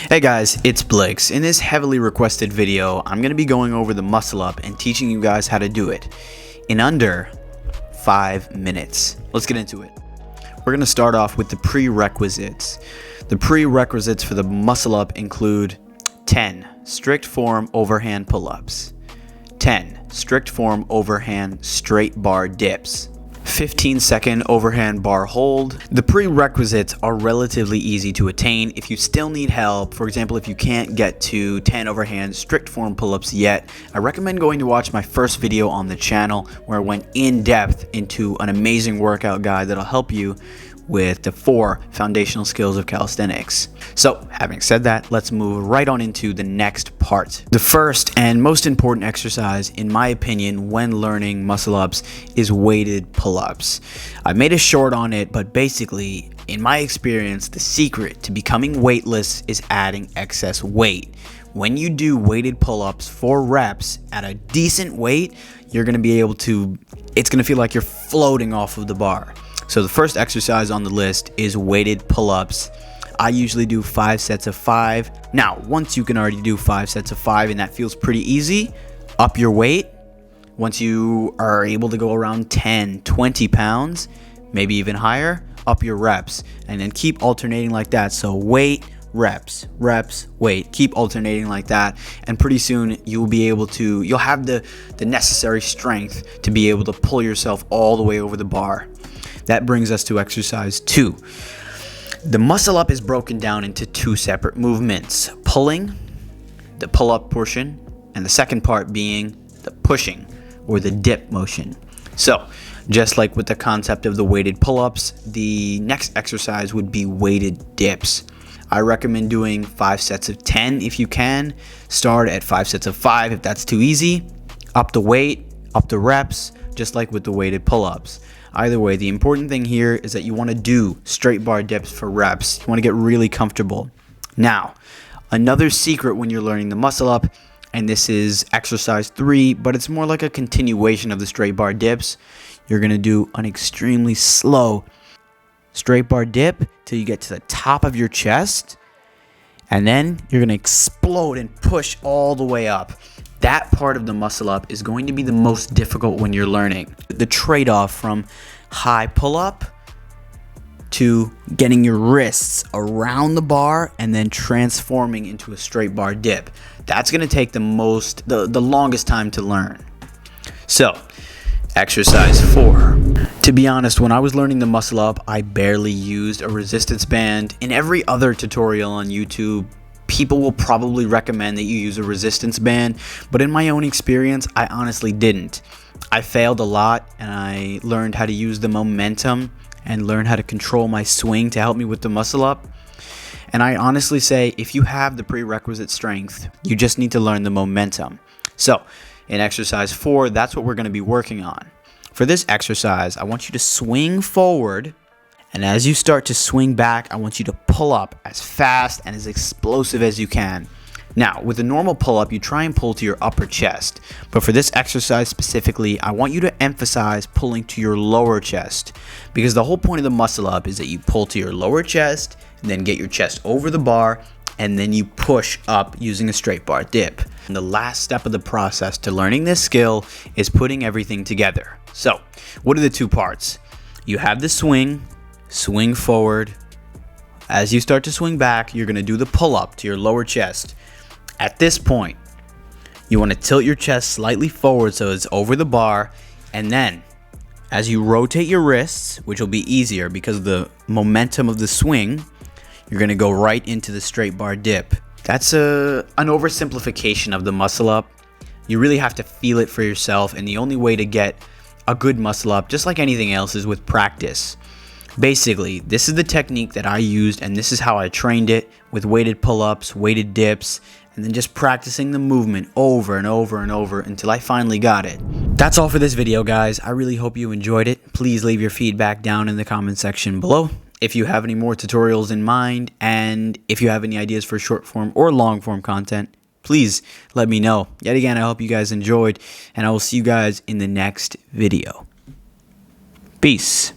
Hey guys, it's Blix. In this heavily requested video, I'm going to be going over the muscle up and teaching you guys how to do it in under 5 minutes. Let's get into it. We're going to start off with the prerequisites. The prerequisites for the muscle up include 10 strict form overhand pull-ups, 10 strict form overhand straight bar dips, 15-second overhand bar hold. The prerequisites are relatively easy to attain. If you still need help, for example, if you can't get to 10 overhand strict form pull-ups yet, I recommend going to watch my first video on the channel where I went in depth into an amazing workout guide that'll help you with the 4 foundational skills of calisthenics. So, having said that, let's move right on into the next part. The first and most important exercise, in my opinion, when learning muscle ups is weighted pull-ups. I made a short on it, but basically, in my experience, the secret to becoming weightless is adding excess weight. When you do weighted pull-ups 4 reps at a decent weight, you're going to be able to, it's going to feel like you're floating off of the bar. So the first exercise on the list is weighted pull-ups. I usually do 5 sets of 5. Now, once you can already do 5 sets of 5 and that feels pretty easy, up your weight. Once you are able to go around 10, 20 pounds, maybe even higher, up your reps. And then keep alternating like that. So weight, reps, reps, weight. Keep alternating like that. And pretty soon you'll be able to, you'll have the necessary strength to be able to pull yourself all the way over the bar. That brings us to exercise 2. The muscle up is broken down into 2 separate movements. Pulling, the pull-up portion, and the second part being the pushing or the dip motion. So, just like with the concept of the weighted pull-ups, the next exercise would be weighted dips. I recommend doing 5 sets of 10 if you can. Start at 5 sets of 5 if that's too easy. Up the weight, up the reps, just like with the weighted pull-ups. Either way, the important thing here is that you want to do straight bar dips for reps. You want to get really comfortable. Now, another secret when you're learning the muscle up, and this is exercise 3, but it's more like a continuation of the straight bar dips. You're going to do an extremely slow straight bar dip till you get to the top of your chest, and then you're going to explode and push all the way up. That part of the muscle up is going to be the most difficult when you're learning. The trade-off from high pull-up to getting your wrists around the bar and then transforming into a straight bar dip. That's going to take the longest time to learn. So, exercise 4. To be honest, when I was learning the muscle up, I barely used a resistance band. In every other tutorial on YouTube, people will probably recommend that you use a resistance band, but in my own experience, I honestly didn't. I failed a lot, and I learned how to use the momentum and learn how to control my swing to help me with the muscle up. And I honestly say, if you have the prerequisite strength, you just need to learn the momentum. So, in exercise 4, that's what we're going to be working on. For this exercise, I want you to swing forward. And as you start to swing back, I want you to pull up as fast and as explosive as you can. Now, with a normal pull-up, you try and pull to your upper chest. But for this exercise specifically, I want you to emphasize pulling to your lower chest. Because the whole point of the muscle up is that you pull to your lower chest, and then get your chest over the bar, and then you push up using a straight bar dip. And the last step of the process to learning this skill is putting everything together. So, what are the 2 parts? You have the swing forward. As you start to swing back, you're going to do the pull-up to your lower chest. At this point, you want to tilt your chest slightly forward so it's over the bar, and then as you rotate your wrists, which will be easier because of the momentum of the swing, you're going to go right into the straight bar dip. That's an oversimplification of the muscle up. You really have to feel it for yourself, and the only way to get a good muscle up, just like anything else, is with practice. Basically, this is the technique that I used, and this is how I trained it with weighted pull-ups, weighted dips, and then just practicing the movement over and over and over until I finally got it. That's all for this video, guys. I really hope you enjoyed it. Please leave your feedback down in the comment section below. If you have any more tutorials in mind, and if you have any ideas for short form or long form content, please let me know. Yet again, I hope you guys enjoyed, and I will see you guys in the next video. Peace.